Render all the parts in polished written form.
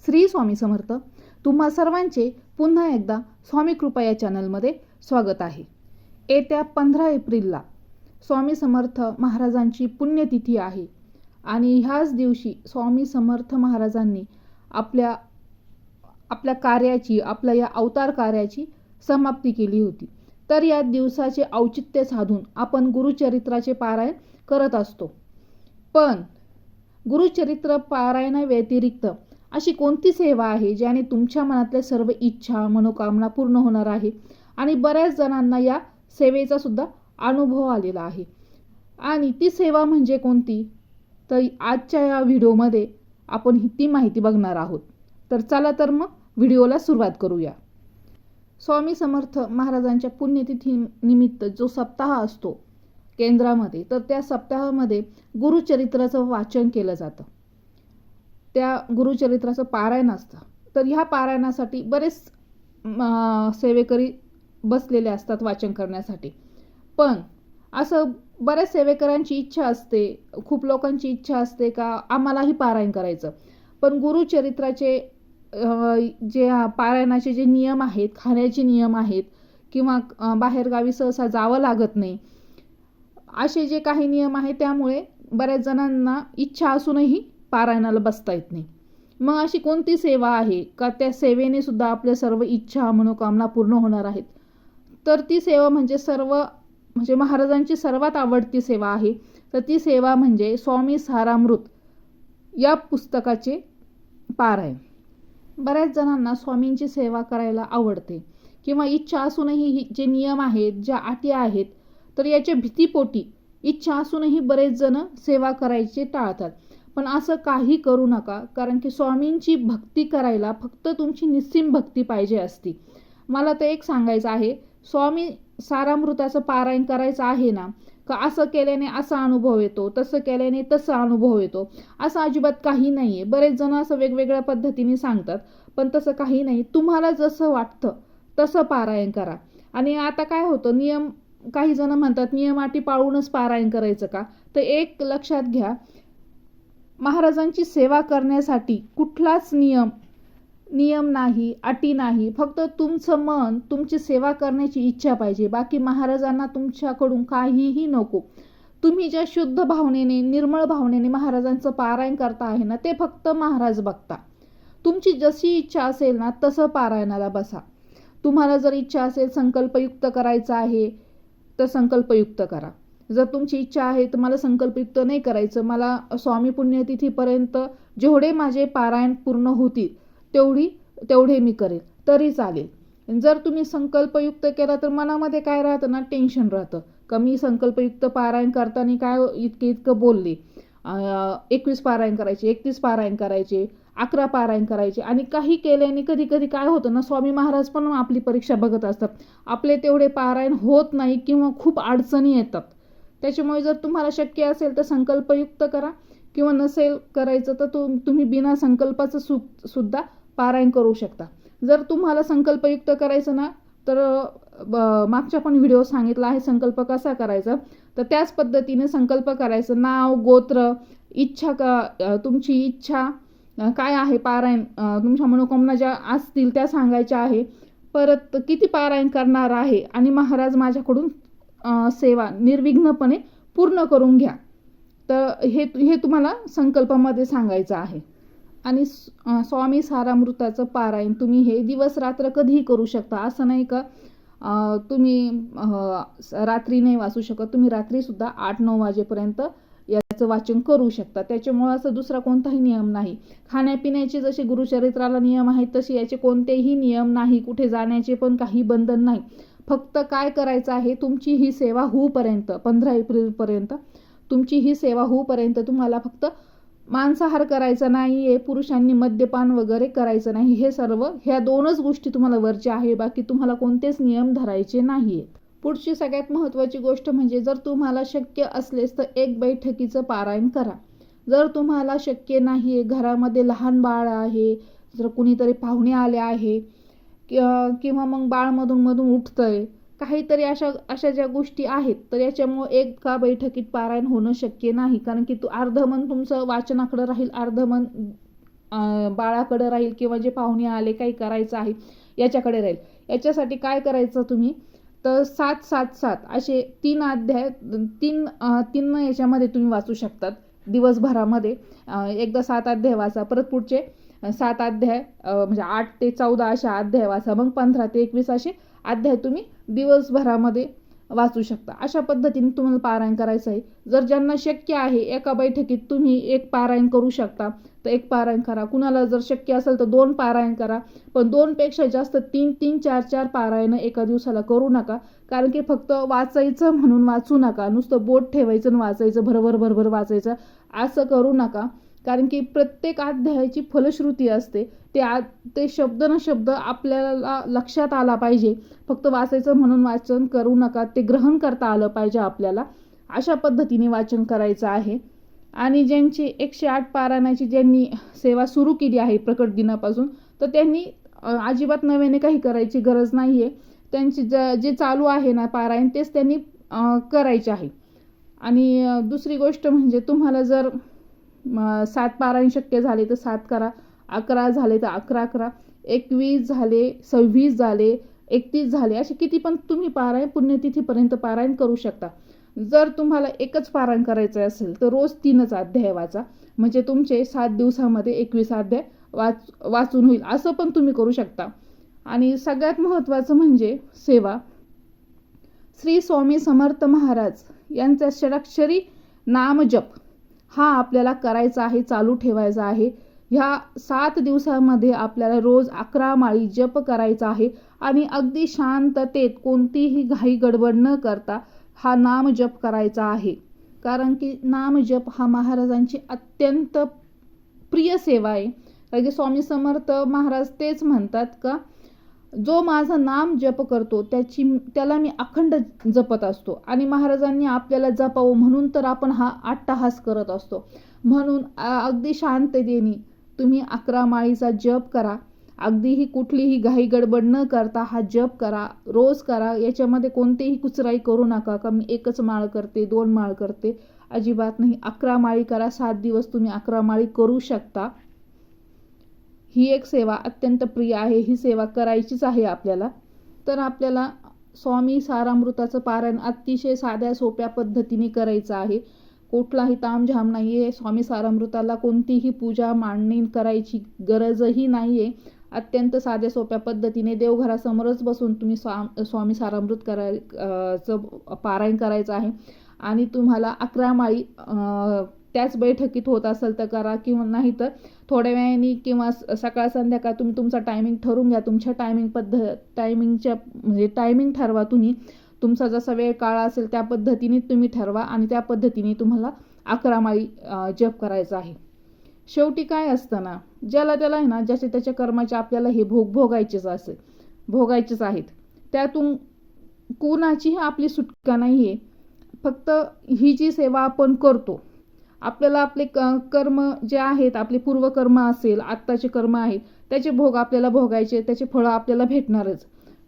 श्री स्वामी समर्थ. तुम्हा सर्वांचे पुन्हा एकदा स्वामी कृपा या चॅनलमध्ये स्वागत आहे. येत्या 15 एप्रिलला स्वामी समर्थ महाराजांची पुण्यतिथी आहे आणि ह्याच दिवशी स्वामी समर्थ महाराजांनी आपल्या कार्याची, आपल्या या अवतार कार्याची समाप्ती केली होती. तर या दिवसाचे औचित्य साधून आपण गुरुचरित्राचे पारायण करत असतो. पण गुरुचरित्र पारायणा व्यतिरिक्त अशी कोणती सेवा आहे ज्याने तुमच्या मनातल्या सर्व इच्छा, मनोकामना पूर्ण होणार आहे? आणि बऱ्याच जणांना या सेवेचा सुद्धा अनुभव आलेला आहे. आणि ती सेवा म्हणजे कोणती? तर आजच्या या व्हिडिओमध्ये आपण ती माहिती बघणार आहोत. तर चला तर मग व्हिडिओला सुरुवात करूया. स्वामी समर्थ महाराजांच्या पुण्यतिथी निमित्त जो सप्ताह असतो केंद्रामध्ये, तर त्या सप्ताहामध्ये गुरुचरित्राचं वाचन केलं जातं. त्या गुरुचरित्राचं पारायण असतं. तर ह्या पारायणासाठी बरेच सेवेकरी बसलेले असतात वाचन करण्यासाठी. पण असं बऱ्याच सेवेकरांची इच्छा असते, खूप लोकांची इच्छा असते का आम्हालाही पारायण करायचं. पण गुरुचरित्राचे जे पारायणाचे जे नियम आहेत, खाण्याचे नियम आहेत, किंवा बाहेरगावी सहसा जावं लागत नाही, असे जे काही नियम आहेत, त्यामुळे बऱ्याच जणांना इच्छा असूनही पारायणाला बसता येत नाही. मग अशी कोणती सेवा आहे का त्या सेवेने सुद्धा आपल्या सर्व इच्छा, मनोकामना पूर्ण होणार आहेत? तर ती सेवा म्हणजे महाराजांची सर्वात आवडती सेवा आहे. तर ती सेवा म्हणजे स्वामी सारामृत या पुस्तकाचे पारायण. बऱ्याच जणांना स्वामींची सेवा करायला आवडते, किंवा इच्छा असूनही जे नियम आहेत, ज्या अटी आहेत, तर याच्या भीतीपोटी इच्छा असूनही बरेच जण सेवा करायचे टाळतात. पण असं काही करू नका, कारण की स्वामींची भक्ती करायला फक्त तुमची निस्सीम भक्ती पाहिजे असती. मला तर एक सांगायचं आहे, स्वामी सारामृताचं पारायण करायचं आहे ना, का असं केल्याने असा अनुभव येतो, तसं केल्याने तसा अनुभव येतो, असं अजिबात काही नाही आहे. बरेच जण असं वेगवेगळ्या पद्धतीने सांगतात, पण तसं काही नाही. तुम्हाला जसं वाटतं तसं पारायण करा. आणि आता काय होतं, काही जण म्हणतात नियम अटी पाळूनच पारायण करायचं का? तर एक लक्षात घ्या, महाराजांची सेवा करण्यासाठी कुठलाच नियम नाही, अटी नाही. फक्त तुमचं मन, तुमची सेवा करण्याची इच्छा पाहिजे. बाकी महाराजांना तुमच्याकडून काहीही नको. तुम्ही ज्या शुद्ध भावनेने, निर्मळ भावनेने महाराजांचं पारायण करता आहे ना, ते फक्त महाराज बघता. तुमची जशी इच्छा असेल ना, तसं पारायणाला बसा. तुम्हाला जर इच्छा असेल संकल्पयुक्त करायचं आहे तर संकल्पयुक्त करा. जर तुमची इच्छा आहे तर मला संकल्पयुक्त नाही करायचं, मला स्वामी पुण्यतिथीपर्यंत जेवढे माझे पारायण पूर्ण होतील तेवढे मी करेल तरी चालेल. जर तुम्ही संकल्पयुक्त केला तर मनामध्ये काय राहतं ना, टेन्शन राहतं. कमी संकल्पयुक्त पारायण करताना काय इतकं बोलले, 21 पारायण करायचे, 31 पारायण करायचे, 11 पारायण करायचे. आणि काही केल्याने कधी कधी काय होतं ना, स्वामी महाराज पण आपली परीक्षा बघत असतात. आपले तेवढे पारायण होत नाही किंवा खूप अडचणी येतात. त्याच्यामुळे जर तुम्हाला शक्य असेल तर संकल्पयुक्त करा, किंवा नसेल करायचं तर तुम्ही बिना संकल्पाचं सुद्धा पारायण करू शकता. जर तुम्हाला संकल्पयुक्त करायचं ना, तर मागच्या पण व्हिडिओ सांगितला आहे संकल्प कसा करायचा. तर त्याच पद्धतीने संकल्प करायचं. नाव, गोत्र, इच्छा, तुमची इच्छा काय आहे, पारायण तुमच्या मनोकामना ज्या असतील त्या सांगायच्या आहे. परत किती पारायण करणार आहे, आणि महाराज माझ्याकडून सेवा निर्विघ्नपणे पूर्ण करून घ्या. तर हे तुम्हाला संकल्पामध्ये सांगायचं आहे. आणि स्वामी सारामृताचं पारायण तुम्ही हे दिवस रात्र कधीही करू शकता. असं नाही का तुम्ही रात्री नाही वाचू शकत. तुम्ही रात्रीसुद्धा 8-9 वाजेपर्यंत याचं वाचन करू शकता. त्याच्यामुळे असं दुसरा कोणताही नियम नाही. खाण्यापिण्याचे जसे गुरुचरित्राला नियम आहेत तसे याचे कोणतेही नियम नाही. कुठे जाण्याचे पण काही बंधन नाही. फक्त काय करायचं आहे, तुमची ही सेवा होऊपर्यंत, 15 एप्रिलपर्यंत तुमची ही सेवा होऊपर्यंत तुम्हाला फक्त मांसाहार करायचा नाही आहे, पुरुषांनी मद्यपान वगैरे करायचं नाही. ह्या 2च गोष्टी तुम्हाला वरच्या आहे. बाकी तुम्हाला कोणतेच नियम धरायचे नाही आहेत. पुढची सगळ्यात महत्त्वाची गोष्ट म्हणजे, जर तुम्हाला शक्य असलेच तर एक बैठकीचं पारायण करा. जर तुम्हाला शक्य नाही आहे, घरामध्ये लहान बाळ आहे, जर कुणीतरी पाहुणे आले आहे, किंवा मग बाळ मधून उठतंय, काहीतरी अशा ज्या गोष्टी आहेत, तर याच्यामुळे एका बैठकीत पारायण होणं शक्य नाही. कारण की अर्ध मन तुमचं वाचनाकडे राहील, अर्ध मन बाळाकडे राहील किंवा जे पाहुणे आले काही करायचं आहे याच्याकडे राहील. याच्यासाठी काय करायचं तुम्ही तर 7-7-7 असे 3 अध्याय तीन याच्यामध्ये तुम्ही वाचू शकतात दिवसभरामध्ये. एकदा 7 अध्याय वाचा, परत पुढचे 7 अध्याय म्हणजे 8 ते 14 अशा अध्याय वाचा, मग 15 ते 21 असे अध्याय तुम्ही दिवसभरामध्ये वाचू शकता. अशा पद्धतीने तुम्हाला पारायण करायचं आहे. जर ज्यांना शक्य आहे एका बैठकीत तुम्ही एक पारायण करू शकता तर एक पारायण करा. कुणाला जर शक्य असेल तर 2 पारायण करा, पण 2 पेक्षा जास्त 3-3, 4-4 पारायण एका दिवसाला करू नका. कारण की फक्त वाचायचं म्हणून वाचू नका, नुसतं बोट ठेवायचं आणि वाचायचं, भरभर वाचायचं असं करू नका. कारण की प्रत्येक अध्यायाची फलश्रुती असते. ते शब्द न शब्द आपल्याला लक्षात आला पाहिजे. फक्त वाचायचं म्हणून वाचन करू नका, ते ग्रहण करता आलं पाहिजे आपल्याला. अशा पद्धतीने वाचन करायचं आहे. आणि ज्यांची 108 पारायणाची ज्यांनी सेवा सुरू केली आहे प्रकट दिनापासून, तर त्यांनी अजिबात नव्याने काही करायची गरज नाही आहे. त्यांची जे चालू आहे ना पारायण तेच त्यांनी करायचे आहे. आणि दुसरी गोष्ट म्हणजे तुम्हाला जर 7 पारायण शक्य झाले तर 7 करा, 11 झाले तर 11 करा, 21 झाले, 26 झाले, 31 झाले, असे किती पण तुम्ही पारायण पुण्यतिथीपर्यंत पारायण करू शकता. जर तुम्हाला एकच पारायण करायचं असेल तर रोज 3च अध्याय वाचा, म्हणजे तुमचे 7 दिवसामध्ये 21 अध्याय वाचून होईल. असं पण तुम्ही करू शकता. आणि सगळ्यात महत्त्वाचं म्हणजे सेवा. श्री स्वामी समर्थ महाराज यांचा षडाक्षरी नामजप हा आपल्याला करायचा आहे, चालू ठेवायचा आहे. ह्या 7 दिवसामध्ये आपल्याला रोज 11 माळी जप करायचा आहे आणि अगदी शांततेत कोणतीही घाई गडबड न करता हा नामजप करायचा आहे. कारण की नामजप हा महाराजांची अत्यंत प्रिय सेवा आहे. कारण की स्वामी समर्थ महाराज तेच म्हणतात का जो माझं नाम जप करतो त्याला मी अखंड जपत असतो. आणि महाराजांनी आपल्याला जपावं म्हणून तर आपण हा अट्टहास करत असतो. म्हणून अगदी शांततेने तुम्ही 11 माळीचा जप करा. अगदीही कुठलीही घाई गडबड न करता हा जप करा, रोज करा. याच्यामध्ये कोणतीही कुचराई करू नका का मी 1च माळ करते, 2 माळ करते, अजिबात नाही. 11 माळी करा. 7 दिवस तुम्ही 11 माळी करू शकता. ही एक सेवा अत्यंत प्रिय आहे. ही सेवा करायचीच आहे आपल्याला. तर आपल्याला स्वामी सारामृताचं पारायण अतिशय साध्या सोप्या पद्धतीने करायचं आहे. कुठलाही तामझाम नाही आहे. स्वामी सारामृताला कोणतीही पूजा मांडणी करायची गरजही नाही आहे. अत्यंत साध्या सोप्या पद्धतीने देवघरासमोरच बसून तुम्ही स्वामी सारामृत पारायण करायचं आहे. आणि तुम्हाला 11 माळी त्याच बैठकीत होत असेल तर करा, किंवा नाही तर थोड्या वेळाने किंवा सकाळ संध्याकाळ तुम्ही तुमचा टायमिंग ठरवून घ्या. तुमच्या टायमिंग ठरवा तुम्ही. तुमचा जसा वेळ काळ असेल त्या पद्धतीने तुम्ही ठरवा आणि त्या पद्धतीने तुम्हाला 11 माळी जप करायचा आहे. शेवटी काय असतं ना, ज्याला त्याला आहे ना, ज्याच्या त्याच्या कर्माचे आपल्याला हे भोगायचेच आहेत. त्यातून कुणाचीही आपली सुटका नाही आहे. फक्त ही जी सेवा आपण करतो, आपल्याला आपले कर्म जे आहेत, आपले पूर्वकर्म असेल, आत्ताचे कर्म आहेत, त्याचे भोग आपल्याला भोगायचे, त्याचे फळं आपल्याला भेटणारच.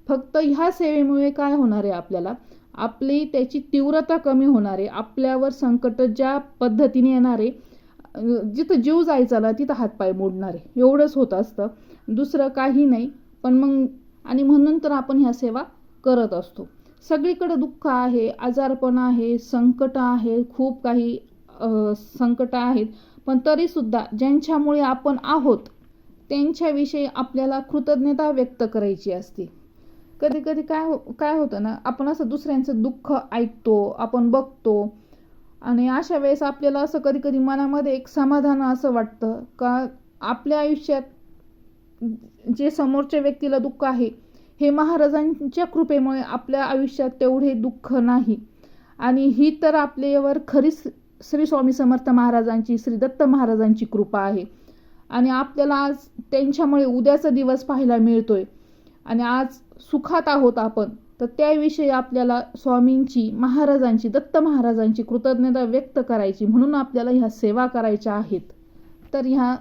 फक्त ह्या सेवेमुळे काय होणार आहे, आपल्याला आपली त्याची तीव्रता कमी होणार आहे. आपल्यावर संकट ज्या पद्धतीने येणार आहे, जिथं जीव जायचा ना तिथं हातपाय मोडणार आहे, एवढंच होत असतं, दुसरं काही नाही. पण मग आणि म्हणून तर आपण ह्या सेवा करत असतो. सगळीकडे दुःख आहे, आजारपण आहे, संकट आहे, खूप काही संकट आहेत. पण तरीसुद्धा ज्यांच्यामुळे आपण आहोत त्यांच्याविषयी आपल्याला कृतज्ञता व्यक्त करायची असते. कधी कधी काय होतं ना, आपण असं दुसऱ्यांचं दुःख ऐकतो, आपण बघतो, आणि अशा वेळेस आपल्याला असं कधी कधी मनामध्ये एक समाधान असं वाटतं का आपल्या आयुष्यात जे समोरच्या व्यक्तीला दुःख आहे हे महाराजांच्या कृपेमुळे आपल्या आयुष्यात तेवढे दुःख नाही. आणि ही तर आपल्यावर खरीच श्री स्वामी समर्थ महाराजांची, श्री दत्त महाराजांची कृपा आहे. आणि आपल्याला आज त्यांच्यामुळे उद्याचा दिवस पाहायला मिळतोय आणि आज सुखात आहोत आपण. तर त्याविषयी आपल्याला स्वामींची, महाराजांची, दत्त महाराजांची कृतज्ञता व्यक्त करायची. म्हणून आपल्याला ह्या सेवा करायच्या आहेत. तर ह्या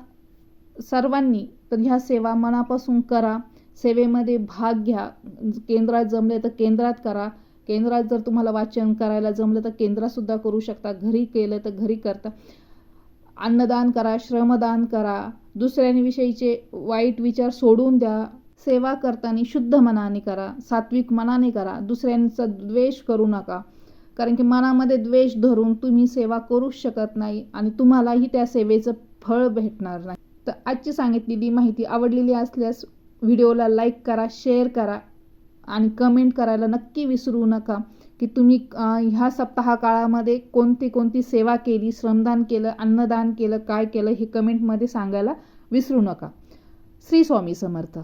सर्वांनी ह्या सेवा मनापासून करा. सेवेमध्ये भाग घ्या. केंद्रात जमले तर केंद्रात करा. केंद्रात जर तुम्हाला वाचन करायला जमलं तर केंद्रात सुद्धा करू शकता. घरी केलं तर घरी करता. अन्नदान करा, श्रमदान करा, दुसऱ्यांविषयीचे वाईट विचार सोडून द्या, सेवा करताना शुद्ध मनाने करा, सात्विक मनाने करा, दुसऱ्यांचा द्वेष करू नका. कारण की मनामध्ये द्वेष धरून तुम्ही सेवा करूच शकत नाही आणि तुम्हालाही त्या सेवेचं फळ भेटणार नाही. तर आजची सांगितलेली माहिती आवडलेली असल्यास व्हिडिओला लाईक करा, शेअर करा आणि कमेंट करायला नक्की विसरू नका की तुम्ही ह्या सप्ताह काळामध्ये कोणती सेवा केली, श्रमदान केलं, अन्नदान केलं, काय केलं हे कमेंटमध्ये सांगायला विसरू नका. श्री स्वामी समर्थ.